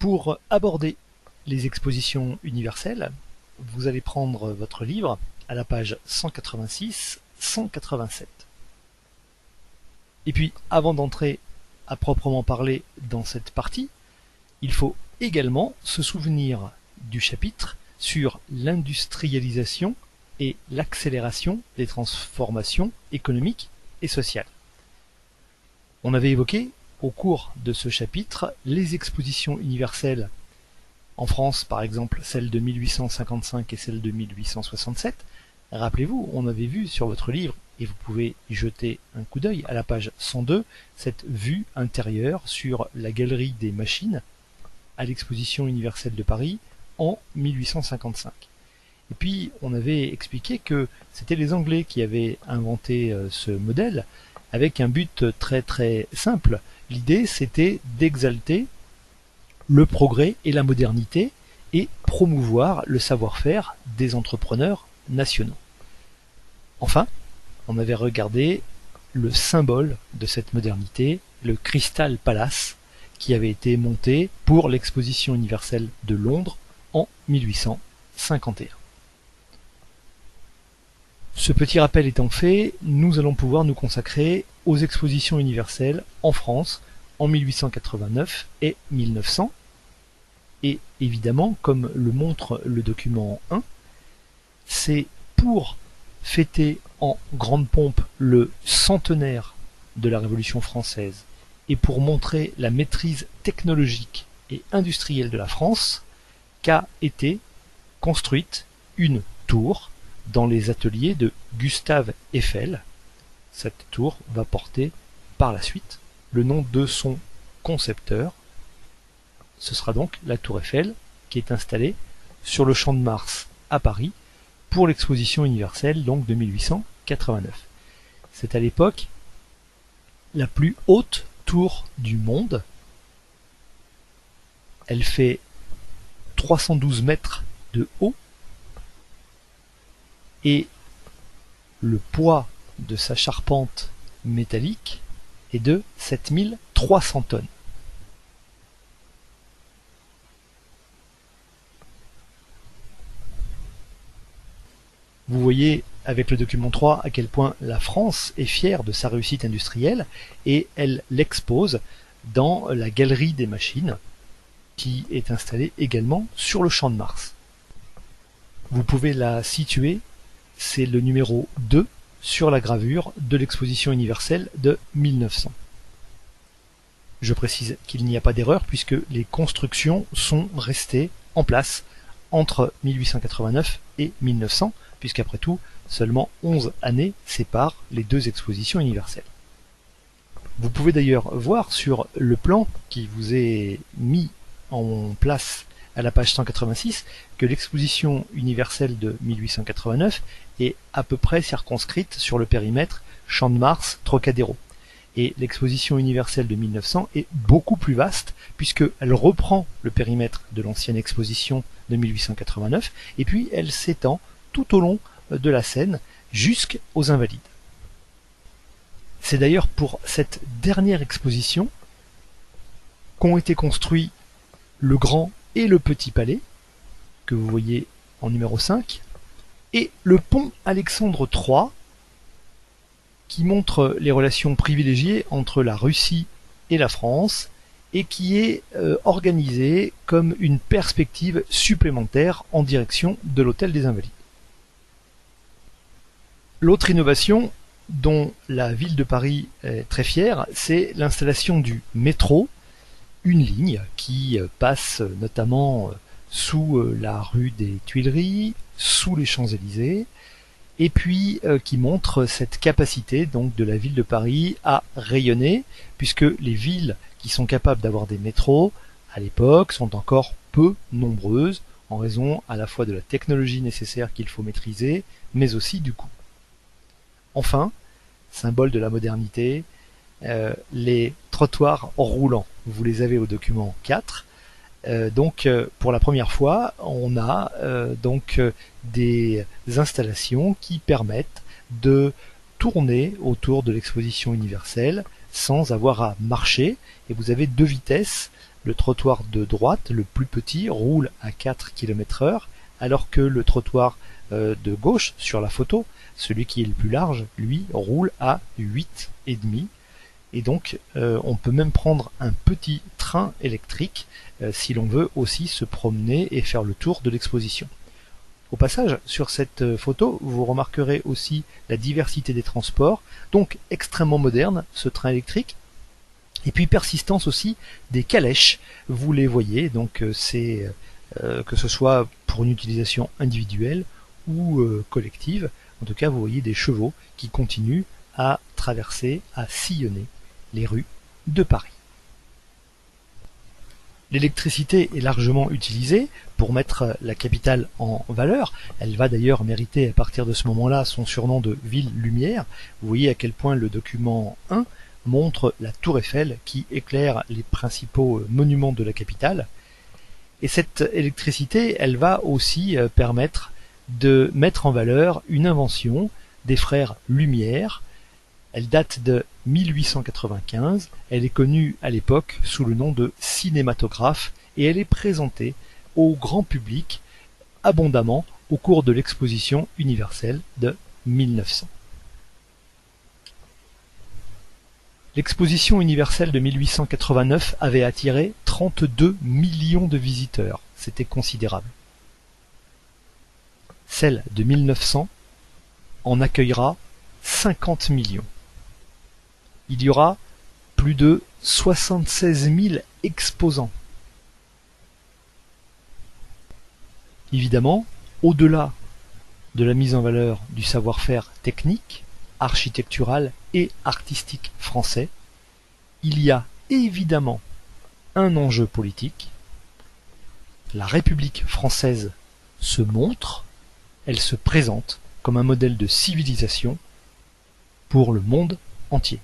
Pour aborder les expositions universelles, vous allez prendre votre livre à la page 186-187. Et puis, avant d'entrer à proprement parler dans cette partie, il faut également se souvenir du chapitre sur l'industrialisation et l'accélération des transformations économiques et sociales. On avait évoqué au cours de ce chapitre les expositions universelles en France, par exemple celle de 1855 et celle de 1867. Rappelez-vous, on avait vu sur votre livre, et vous pouvez y jeter un coup d'œil à la page 102, cette vue intérieure sur la galerie des machines à l'exposition universelle de Paris en 1855. Et puis on avait expliqué que c'était les Anglais qui avaient inventé ce modèle avec un but très très simple. L'idée c'était d'exalter le progrès et la modernité et promouvoir le savoir-faire des entrepreneurs nationaux. Enfin, on avait regardé le symbole de cette modernité, le Crystal Palace, qui avait été monté pour l'exposition universelle de Londres en 1851. Ce petit rappel étant fait, nous allons pouvoir nous consacrer aux expositions universelles en France en 1889 et 1900. Et évidemment, comme le montre le document 1, c'est pour fêter en grande pompe le centenaire de la Révolution française et pour montrer la maîtrise technologique et industrielle de la France qu'a été construite une tour dans les ateliers de Gustave Eiffel. Cette tour va porter par la suite le nom de son concepteur. Ce sera donc la tour Eiffel qui est installée sur le Champ de Mars à Paris pour l'exposition universelle donc de 1889. C'est à l'époque la plus haute tour du monde. Elle fait 312 mètres de haut et le poids de sa charpente métallique est de 7300 tonnes. Vous voyez avec le document 3 à quel point la France est fière de sa réussite industrielle et elle l'expose dans la galerie des machines qui est installée également sur le Champ de Mars. Vous pouvez la situer, c'est le numéro 2 sur la gravure de l'exposition universelle de 1900. Je précise qu'il n'y a pas d'erreur puisque les constructions sont restées en place entre 1889 et 1900, puisqu'après tout, seulement 11 années séparent les deux expositions universelles. Vous pouvez d'ailleurs voir sur le plan qui vous est mis en place à la page 186 que l'exposition universelle de 1889 est à peu près circonscrite sur le périmètre Champ de Mars Trocadéro. Et l'exposition universelle de 1900 est beaucoup plus vaste puisqu'elle reprend le périmètre de l'ancienne exposition de 1889 et puis elle s'étend tout au long de la Seine jusqu'aux Invalides. C'est d'ailleurs pour cette dernière exposition qu'ont été construits le Grand et le Petit Palais, que vous voyez en numéro 5, et le pont Alexandre III, qui montre les relations privilégiées entre la Russie et la France, et qui est organisé comme une perspective supplémentaire en direction de l'Hôtel des Invalides. L'autre innovation dont la ville de Paris est très fière, c'est l'installation du métro, une ligne qui passe notamment sous la rue des Tuileries, sous les Champs-Élysées, et puis qui montre cette capacité donc de la ville de Paris à rayonner, puisque les villes qui sont capables d'avoir des métros à l'époque sont encore peu nombreuses, en raison à la fois de la technologie nécessaire qu'il faut maîtriser, mais aussi du coût. Enfin, symbole de la modernité, les trottoirs roulants. Vous les avez au document 4. Donc pour la première fois, on a des installations qui permettent de tourner autour de l'exposition universelle sans avoir à marcher. Et vous avez deux vitesses Le trottoir de droite, le plus petit, roule à 4 km/h, alors que le trottoir de gauche, sur la photo, celui qui est le plus large, lui, roule à 8,5. Et donc, on peut même prendre un petit train électrique si l'on veut aussi se promener et faire le tour de l'exposition. Au passage, sur cette photo, vous remarquerez aussi la diversité des transports, donc extrêmement moderne, ce train électrique. Et puis persistance aussi des calèches, vous les voyez, donc c'est que ce soit pour une utilisation individuelle ou collective, en tout cas vous voyez des chevaux qui continuent à traverser, à sillonner les rues de Paris. L'électricité est largement utilisée pour mettre la capitale en valeur. Elle va d'ailleurs mériter à partir de ce moment-là son surnom de ville lumière. Vous voyez à quel point le document 1 montre la tour Eiffel qui éclaire les principaux monuments de la capitale. Et cette électricité, elle va aussi permettre de mettre en valeur une invention des frères Lumière. Elle date de 1895, elle est connue à l'époque sous le nom de cinématographe et elle est présentée au grand public abondamment au cours de l'exposition universelle de 1900. L'exposition universelle de 1889 avait attiré 32 millions de visiteurs, c'était considérable. Celle de 1900 en accueillera 50 millions. Il y aura plus de 76 000 exposants. Évidemment, au-delà de la mise en valeur du savoir-faire technique, architectural et artistique français, il y a évidemment un enjeu politique. La République française se montre, elle se présente comme un modèle de civilisation pour le monde entier.